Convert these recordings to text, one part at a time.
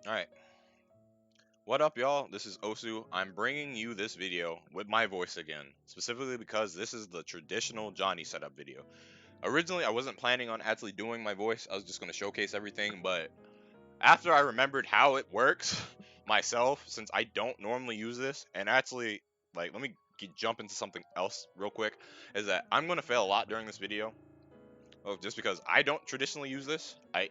Alright, what up y'all? This is Osu. I'm bringing you this video with my voice again, specifically because this is the traditional Johnny setup video. Originally, I wasn't planning on actually doing my voice, I was just going to showcase everything, but after I remembered how it works myself, since I don't normally use this, and actually, let me jump into something else real quick, is that I'm going to fail a lot during this video. Oh, just because I don't traditionally use this. I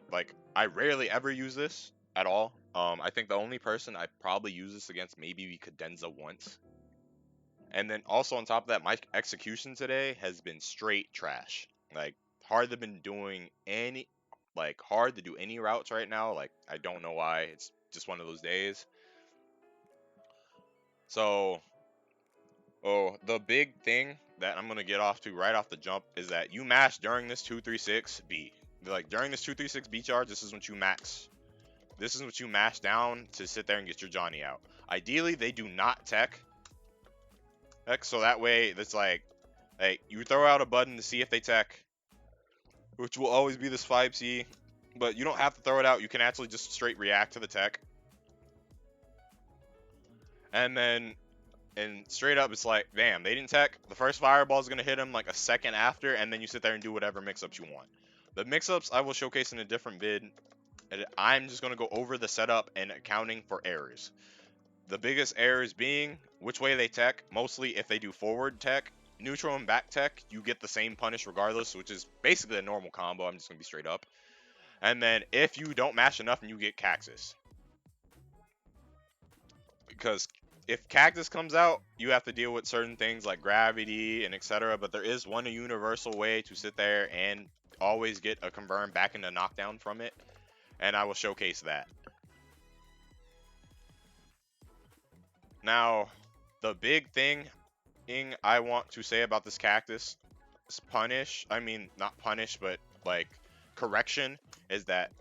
rarely ever use this at all. I think the only person I probably use this against maybe be Cadenza once. And then also on top of that, my execution today has been straight trash. Like hard to been doing any hard to do any routes right now. Like I don't know why. It's just one of those days. So the big thing that I'm gonna get off to right off the jump is that you mash during this 236 beat. Like during this 236 beat charge, this is what you max. This is what you mash down to sit there and get your Johnny out. Ideally, they do not tech. So that way, it's like you throw out a button to see if they tech, which will always be this 5C. But you don't have to throw it out. You can actually just straight react to the tech. And then and straight up, it's like, damn, they didn't tech. The first fireball is going to hit him like a second after, and then you sit there and do whatever mix-ups you want. The mix-ups I will showcase in a different vid. And I'm just going to go over the setup and accounting for errors. The biggest errors being which way they tech. Mostly if they do forward tech, neutral and back tech, you get the same punish regardless, which is basically a normal combo. I'm just going to be straight up. And then if you don't mash enough and you get Cactus. Because if Cactus comes out, you have to deal with certain things like gravity and etc. But there is one universal way to sit there and always get a confirm back into knockdown from it. And I will showcase that. Now, the big thing I want to say about this Cactus is not punish, but like correction, is that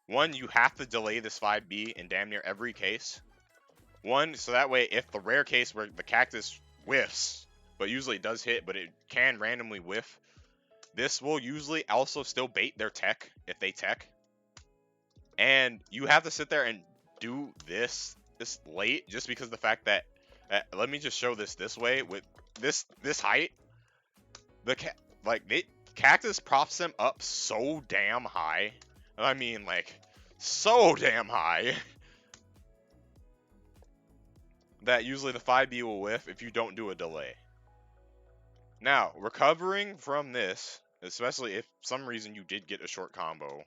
one, you have to delay this 5B in damn near every case. One, so that way, if the rare case where the Cactus whiffs, but usually it does hit, but it can randomly whiff, this will usually also still bait their tech if they tech. And you have to sit there and do this late just because the fact that let me just show this way with this height. Cactus props them up so damn high. I mean, like, so damn high that usually the 5B will whiff if you don't do a delay. Now, recovering from this, especially if some reason you did get a short combo,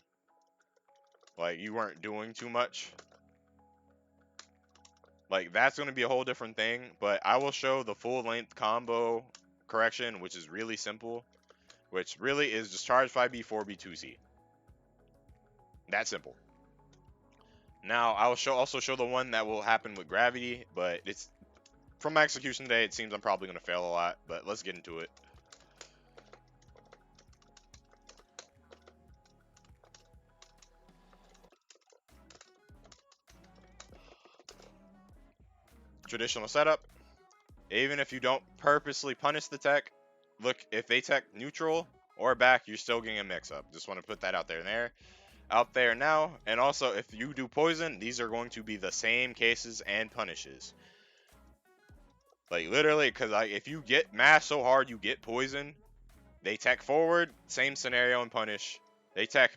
like you weren't doing too much, like that's going to be a whole different thing. But I will show the full length combo correction, which is really simple, which really is just charge 5B, 4B, 2C. That simple. Now I will also show the one that will happen with gravity, but it's from my execution today. It seems I'm probably going to fail a lot, but let's get into it. Traditional setup. Even if you don't purposely punish the tech, look, if they tech neutral or back, you're still getting a mix-up. Just want to put that out there now. And also, if you do poison, these are going to be the same cases and punishes. Like, literally, because if you get mashed so hard you get poison, they tech forward, same scenario and punish. They tech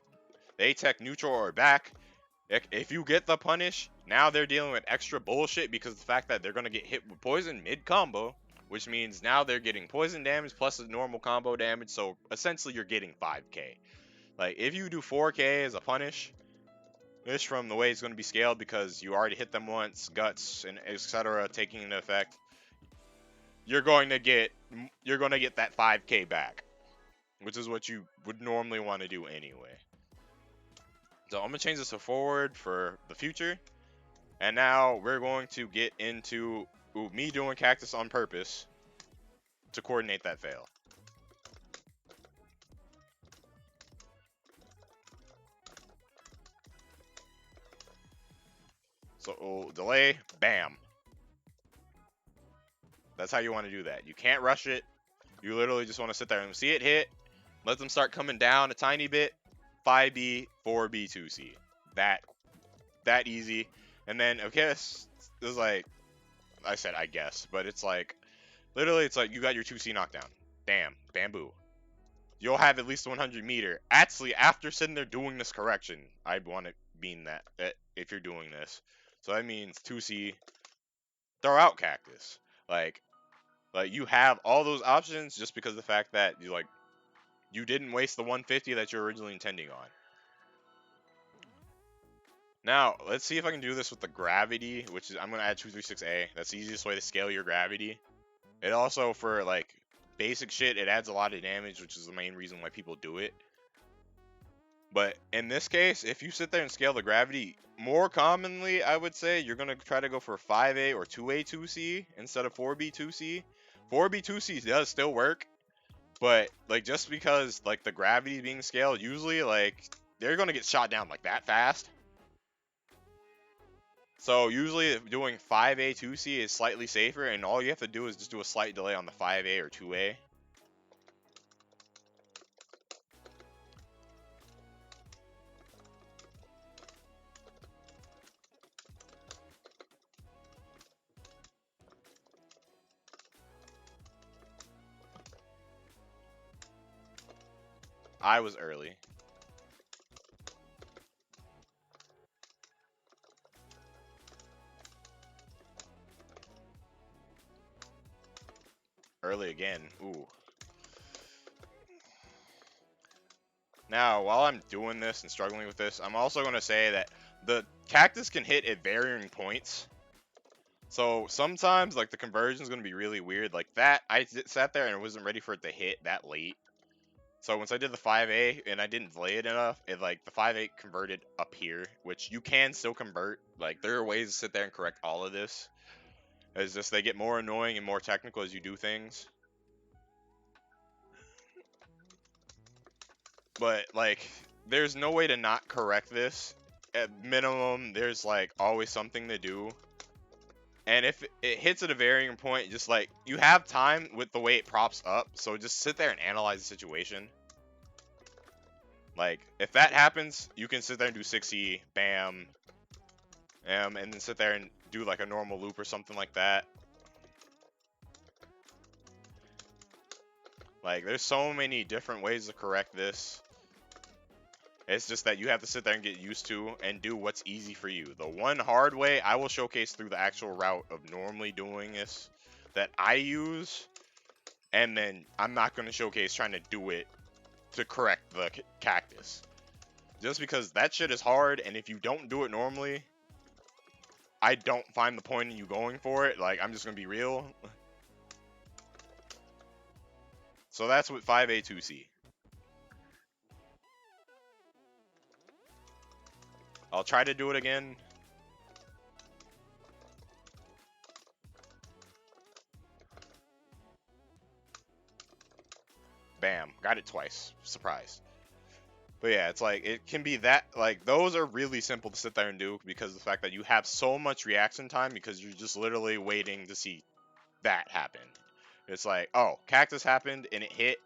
neutral or back. If you get the punish, now they're dealing with extra bullshit because the fact that they're going to get hit with poison mid-combo, which means now they're getting poison damage plus the normal combo damage, so essentially you're getting 5k. Like, if you do 4k as a punish, just from the way it's going to be scaled because you already hit them once, guts and etc. taking into effect, you're going to get that 5k back, which is what you would normally want to do anyway. So I'm going to change this to forward for the future. And now we're going to get into me doing Cactus on purpose to coordinate that fail. So delay, bam. That's how you want to do that. You can't rush it. You literally just want to sit there and see it hit. Let them start coming down a tiny bit. 5B, 4B, 2C. That that easy. And then I guess it's like I said, I guess, but it's like literally it's like you got your 2C knockdown. Damn, bamboo. You'll have at least 100-meter. Actually, after sitting there doing this correction, I'd want to mean that if you're doing this. So that means 2C, throw out Cactus. Like you have all those options just because of the fact that you didn't waste the 150 that you're originally intending on. Now, let's see if I can do this with the gravity, which is I'm going to add 236A. That's the easiest way to scale your gravity. It also, for like basic shit, it adds a lot of damage, which is the main reason why people do it. But in this case, if you sit there and scale the gravity, more commonly, I would say you're going to try to go for 5A or 2A 2C instead of 4B 2C. 4B 2C does still work, but like just because like the gravity being scaled, usually like they're going to get shot down like that fast. So usually doing 5A 2C is slightly safer, and all you have to do is just do a slight delay on the 5A or 2A. I was early. Early again. Ooh. Now, while I'm doing this and struggling with this, I'm also going to say that the Cactus can hit at varying points. So sometimes, like, the conversion is going to be really weird. Like that, I sat there and wasn't ready for it to hit that late. So once I did the 5A and I didn't delay it enough, it like the 5A converted up here, which you can still convert. Like there are ways to sit there and correct all of this. It's just they get more annoying and more technical as you do things. But like there's no way to not correct this. At minimum, there's like always something to do. And if it hits at a varying point, just like you have time with the way it props up, so just sit there and analyze the situation. Like if that happens, you can sit there and do 6E, bam, and then sit there and do like a normal loop or something like that. Like there's so many different ways to correct this. It's just that you have to sit there and get used to and do what's easy for you. The one hard way I will showcase through the actual route of normally doing this that I use, and then I'm not going to showcase trying to do it to correct the Cactus. Just because that shit is hard, and if you don't do it normally, I don't find the point in you going for it. Like, I'm just going to be real. So that's with 5A 2C. I'll try to do it again. Bam. Got it twice. Surprise. But yeah, it's like, it can be that, like, those are really simple to sit there and do because of the fact that you have so much reaction time because you're just literally waiting to see that happen. It's like, oh, Cactus happened and it hit.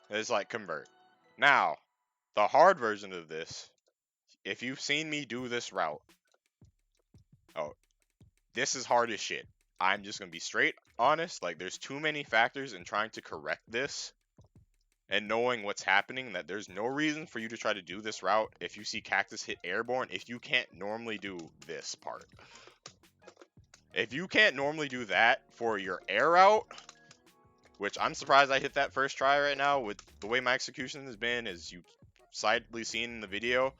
It's like, convert. Now, the hard version of this, if you've seen me do this route, oh, this is hard as shit. I'm just going to be straight honest. Like, there's too many factors in trying to correct this and knowing what's happening that there's no reason for you to try to do this route if you see Cactus hit airborne if you can't normally do this part. If you can't normally do that for your air route, which I'm surprised I hit that first try right now with the way my execution has been, as you've sidely seen in the video,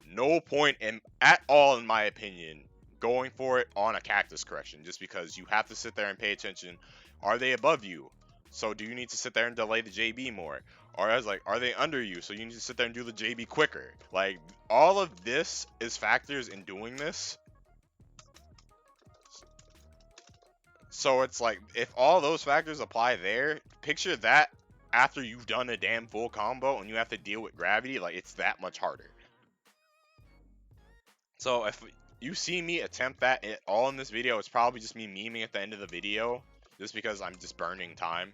no point at all, in my opinion, going for it on a Cactus correction, just because you have to sit there and pay attention. Are they above you? So do you need to sit there and delay the JB more? Or I was like, are they under you? So you need to sit there and do the JB quicker. Like, all of this is factors in doing this. So it's like, if all those factors apply there, picture that after you've done a damn full combo and you have to deal with gravity, like, it's that much harder. So if you see me attempt that at all in this video, it's probably just me memeing at the end of the video, just because I'm just burning time.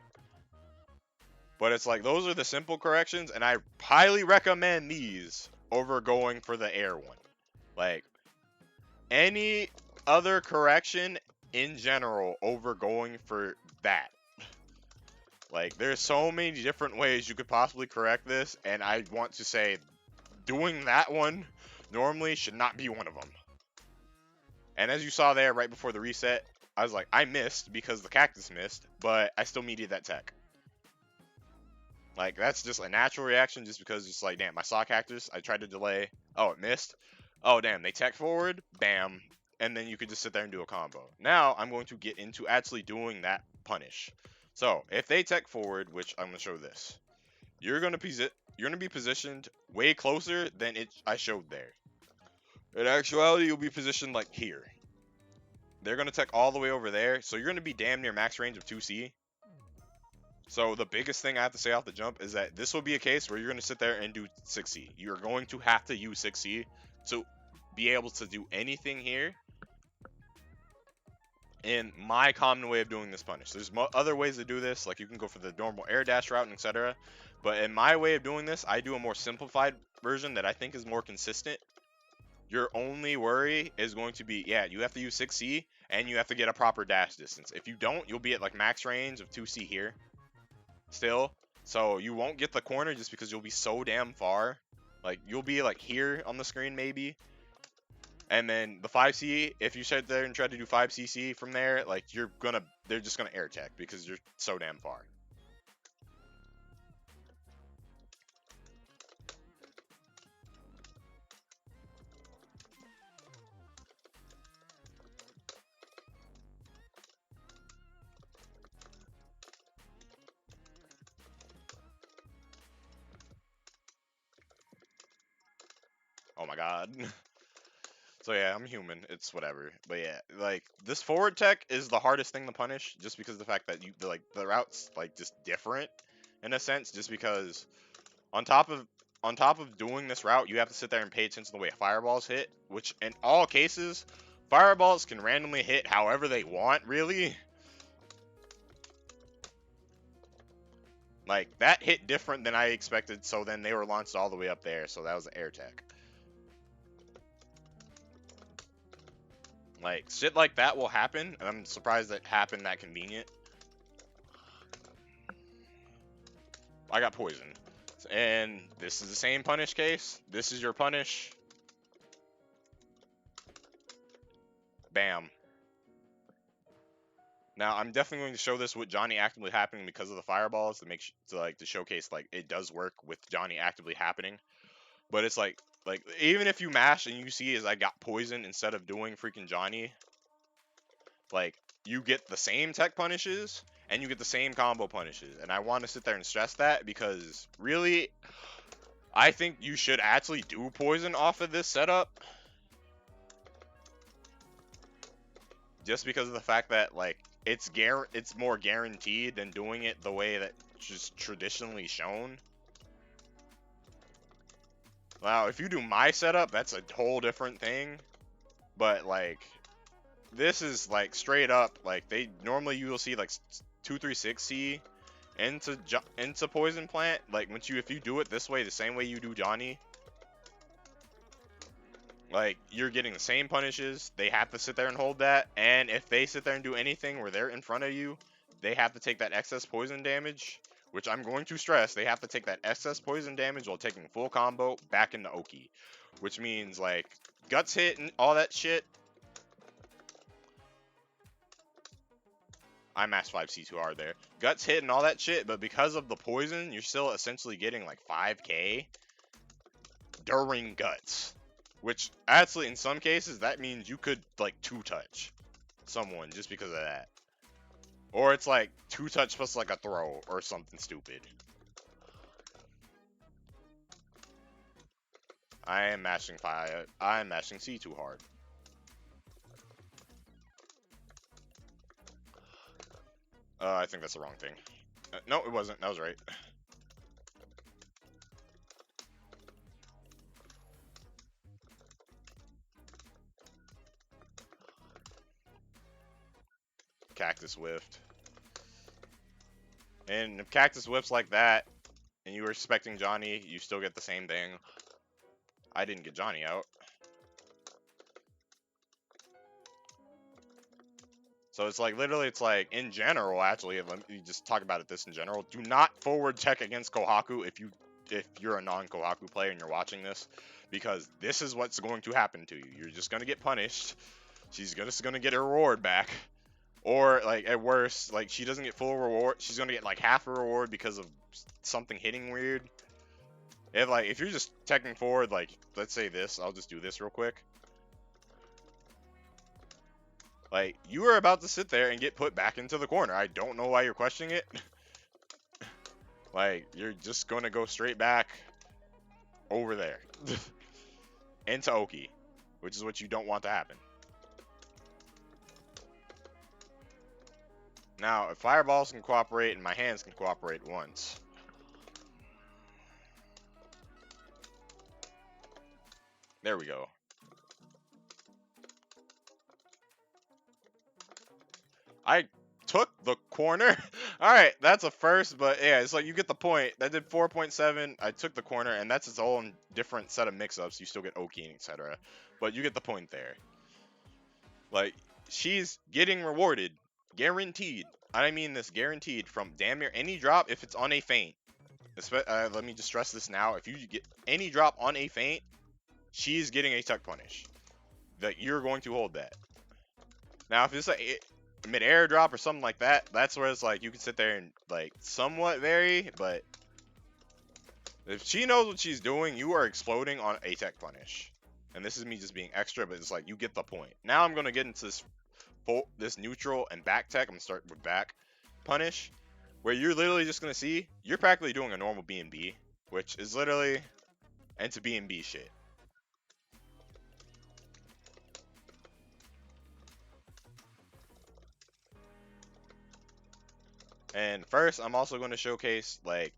But it's like, those are the simple corrections, and I highly recommend these over going for the air one. Like, any other correction in general over going for that. Like, there's so many different ways you could possibly correct this, and I want to say doing that one normally should not be one of them. And as you saw there right before the reset, I was like, I missed because the Cactus missed, but I still meted that tech. Like, that's just a natural reaction just because it's like, damn, I saw Cactus, I tried to delay, oh, it missed. Oh, damn, they tech forward, bam, and then you could just sit there and do a combo. Now, I'm going to get into actually doing that punish. So, if they tech forward, which I'm going to show this, you're going to be positioned way closer than I showed there. In actuality, you'll be positioned like here. They're going to tech all the way over there, so you're going to be damn near max range of 2C. So the biggest thing I have to say off the jump is that this will be a case where you're going to sit there and do 6C. You're going to have to use 6C to be able to do anything here. In my common way of doing this punish, there's other ways to do this, like you can go for the normal air dash route and etc. But in my way of doing this, I do a more simplified version that I think is more consistent. Your only worry is going to be, yeah, you have to use 6C and you have to get a proper dash distance. If you don't, you'll be at like max range of 2C here still. So you won't get the corner just because you'll be so damn far. Like, you'll be like here on the screen maybe. And then the 5C, if you sit there and try to do 5cc from there, like, they're just gonna air tech because you're so damn far. Oh my god. So yeah, I'm human. It's whatever. But yeah, like, this forward tech is the hardest thing to punish just because of the fact that the route's like just different in a sense, just because on top of doing this route, you have to sit there and pay attention to the way fireballs hit, which in all cases, fireballs can randomly hit however they want, really. Like, that hit different than I expected, so then they were launched all the way up there, so that was the air tech. Like, shit like that will happen, and I'm surprised that happened that convenient. I got poisoned. And this is the same punish case. This is your punish. Bam. Now, I'm definitely going to show this with Johnny actively happening because of the fireballs to showcase, like, it does work with Johnny actively happening. But it's like even if you mash and you see as I got poisoned instead of doing freaking Johnny, like, you get the same tech punishes and you get the same combo punishes. And I want to sit there and stress that because really, I think you should actually do poison off of this setup. Just because of the fact that, like, it's more guaranteed than doing it the way that just traditionally shown. Now, if you do my setup, that's a whole different thing. But, like, this is, like, straight up, like, normally you will see, like, 236C into Poison Plant. Like, if you do it this way, the same way you do Johnny, like, you're getting the same punishes. They have to sit there and hold that. And if they sit there and do anything where they're in front of you, they have to take that excess poison damage. Which I'm going to stress, they have to take that excess poison damage while taking full combo back into Oki. Which means, like, guts hit and all that shit. I masked 5C too hard there. Guts hit and all that shit, but because of the poison, you're still essentially getting, like, 5k during guts. Which, actually, in some cases, that means you could, like, 2-touch someone just because of that. Or it's like 2-touch plus like a throw or something stupid. I am mashing C too hard. I think that's the wrong thing. No, it wasn't. That was right. Cactus whiffed. And if Cactus whiffs like that, and you were expecting Johnny, you still get the same thing. I didn't get Johnny out. So it's like, literally, it's like, in general, actually, let me just talk about it this in general. Do not forward tech against Kohaku if you're a non-Kohaku player and you're watching this, because this is what's going to happen to you. You're just going to get punished. She's just going to get her reward back. Or, like, at worst, like, she doesn't get full reward. She's going to get, like, half a reward because of something hitting weird. If you're just teching forward, like, let's say this. I'll just do this real quick. Like, you are about to sit there and get put back into the corner. I don't know why you're questioning it. Like, you're just going to go straight back over there. Into Oki. Which is what you don't want to happen. Now, if fireballs can cooperate and my hands can cooperate once. There we go. I took the corner. Alright, that's a first, but yeah, it's like you get the point. That did 4.7. I took the corner, and that's its own different set of mix-ups. You still get Oki, etc. But you get the point there. Like, she's getting rewarded. Guaranteed. I mean this guaranteed from damn near any drop if it's on a feint. Let me just stress this now. If you get any drop on a feint, she's getting a tech punish. That you're going to hold that. Now, if it's a mid-air drop or something like that, that's where it's like you can sit there and like somewhat vary, but if she knows what she's doing, you are exploding on a tech punish. And this is me just being extra, but it's like you get the point. Now I'm gonna get into this neutral and back tech. I'm gonna start with back punish, where you're literally just gonna see you're practically doing a normal B&B, which is literally into B&B shit. And first, I'm also going to showcase like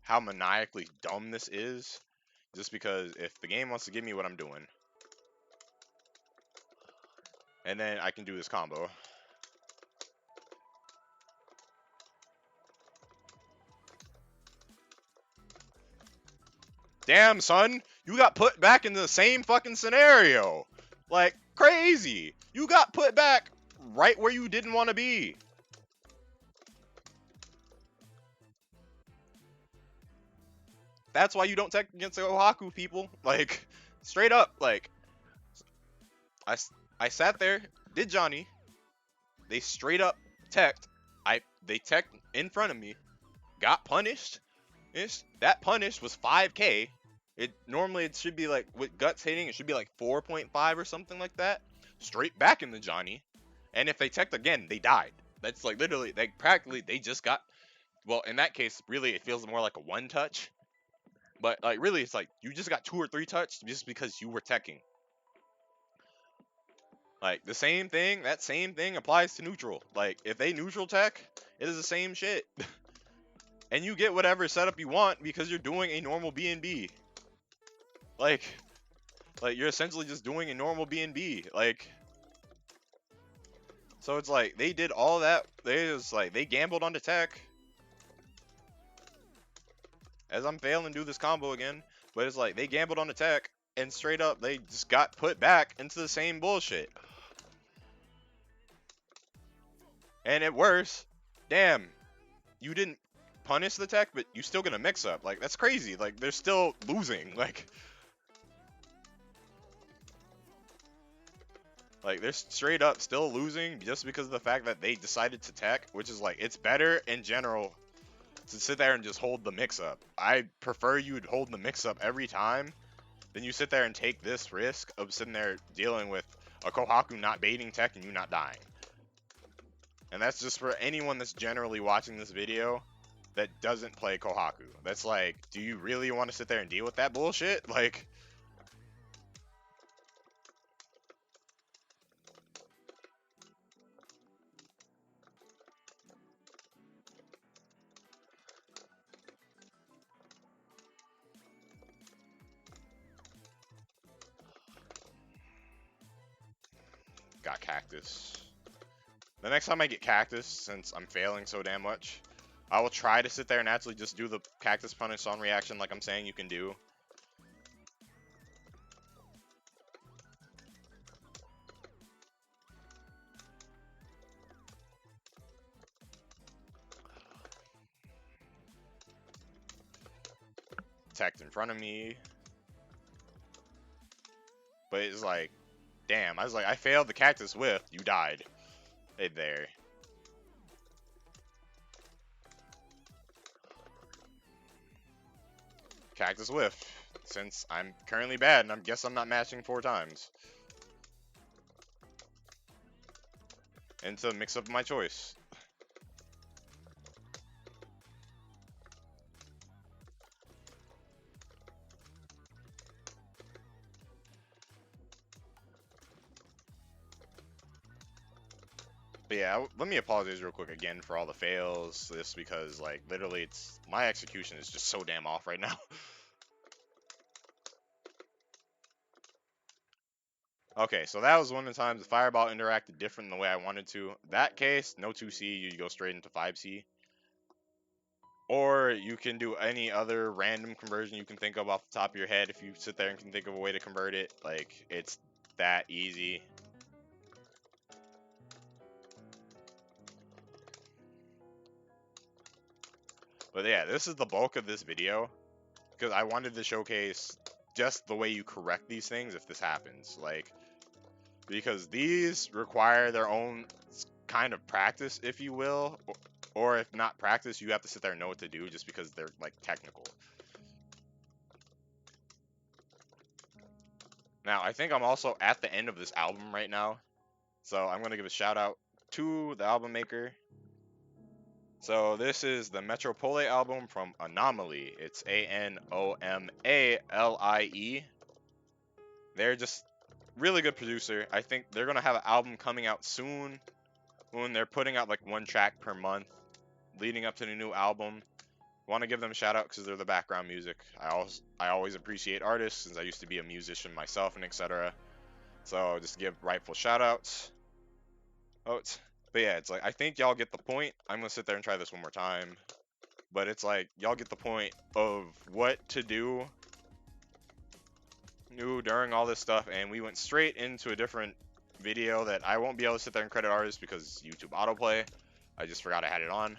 how maniacally dumb this is, just because if the game wants to give me what I'm doing, and then I can do this combo. Damn, son, you got put back in the same fucking scenario. Like, crazy. You got put back right where you didn't want to be. That's why you don't tech against the Ohaku people. Like, straight up, like, I sat there, did Johnny. They straight up teched. They teched in front of me, got punished. That punish was 5k. Normally it should be like, with guts hitting, it should be like 4.5 or something like that. Straight back in the Johnny. And if they teched again, they died. That's like literally, they just got, well, in that case, really it feels more like a one touch. But like really, it's like you just got 2 or 3 touch just because you were teching. Like the same thing, that same thing applies to neutral. Like if they neutral tech, it is the same shit. And you get whatever setup you want because you're doing a normal B&B. Like you're essentially just doing a normal B&B. Like, so it's like they did all that. They gambled on the tech. As I'm failing to do this combo again, but it's like they gambled on the tech and straight up they just got put back into the same bullshit. And at worst, damn, you didn't punish the tech, but you still gonna mix up. Like, that's crazy. Like, they're still losing. Like they're straight up still losing just because of the fact that they decided to tech, which is like, it's better in general to sit there and just hold the mix up. I prefer you'd hold the mix up every time than you sit there and take this risk of sitting there dealing with a Kohaku not baiting tech and you not dying. And that's just for anyone that's generally watching this video that doesn't play Kohaku. That's like, do you really want to sit there and deal with that bullshit? Like, got Cactus. The next time I get Cactus, since I'm failing so damn much, I will try to sit there and actually just do the Cactus punish on reaction like I'm saying you can do. teched in front of me. But it's like, damn, I was like, I failed the Cactus whiff, you died. Hey there. Cactus whiff. Since I'm currently bad and I guess I'm not matching 4 times. Into mix up my choice. But yeah, let me apologize real quick again for all the fails. This because like literally it's my execution is just so damn off right now. Okay, so that was one of the times the fireball interacted different than the way I wanted to. That case, no 2C, you go straight into 5C. Or you can do any other random conversion you can think of off the top of your head if you sit there and can think of a way to convert it. Like, it's that easy. But yeah, this is the bulk of this video. Because I wanted to showcase just the way you correct these things if this happens. Like, because these require their own kind of practice, if you will. Or if not practice, you have to sit there and know what to do just because they're, like, technical. Now, I think I'm also at the end of this album right now. So I'm going to give a shout out to the album maker. So this is the Metropole album from Anomaly. It's Anomalie. They're just really good producer. I think they're going to have an album coming out soon when they're putting out like 1 track per month leading up to the new album. Want to give them a shout out because they're the background music. I always appreciate artists since I used to be a musician myself and etc. So just give rightful shout outs. But yeah, it's like I think y'all get the point. I'm gonna sit there and try this one more time. But it's like y'all get the point of what to do during all this stuff, and we went straight into a different video that I won't be able to sit there and credit artists because YouTube autoplay. I just forgot I had it on.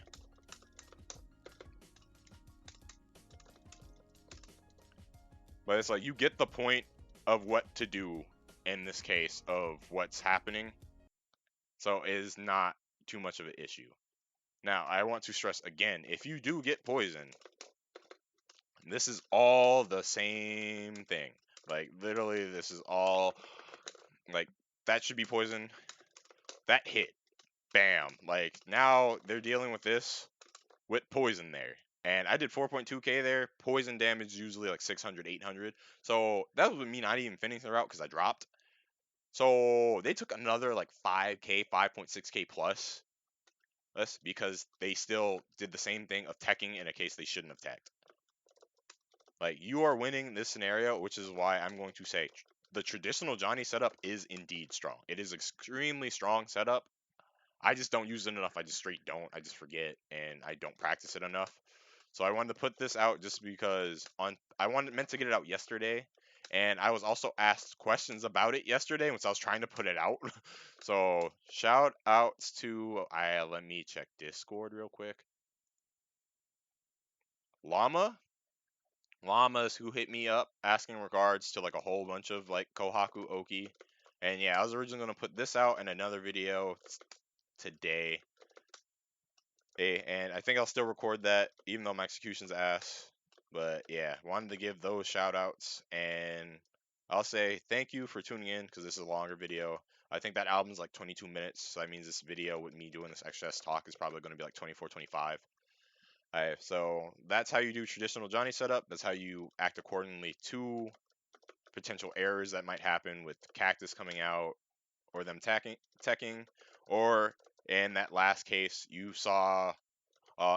But it's like you get the point of what to do in this case of what's happening. So it is not too much of an issue. Now, I want to stress again, if you do get poisoned, this is all the same thing. Like, literally, this is all, like, that should be poison. That hit. Bam. Like, now they're dealing with this with poison there. And I did 4.2k there. Poison damage usually like 600, 800. So that would mean I didn't even finish the route because I dropped. So they took another like 5k, 5.6k plus. That's because they still did the same thing of teching in a case they shouldn't have teched. Like, you are winning this scenario, which is why I'm going to say the traditional Johnny setup is indeed strong. It is extremely strong setup. I just don't use it enough. I just straight don't. I just forget, and I don't practice it enough. So I wanted to put this out just because meant to get it out yesterday, and I was also asked questions about it yesterday once I was trying to put it out. So shout outs to let me check Discord real quick. Llamas who hit me up asking regards to like a whole bunch of like Kohaku Oki. And yeah, I was originally going to put this out in another video today. And I think I'll still record that even though my execution's ass. But yeah, wanted to give those shout outs. And I'll say thank you for tuning in because this is a longer video. I think that album's like 22 minutes. So that means this video with me doing this extra talk is probably going to be like 24, 25. So that's how you do traditional Johnny setup. That's how you act accordingly to potential errors that might happen with Cactus coming out or them teching. Or in that last case, you saw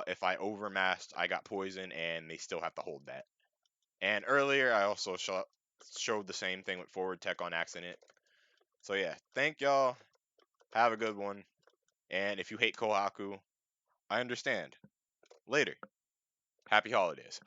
if I overmasked, I got poison and they still have to hold that. And earlier, I also showed the same thing with forward tech on accident. So yeah, thank y'all. Have a good one. And if you hate Kohaku, I understand. Later. Happy holidays.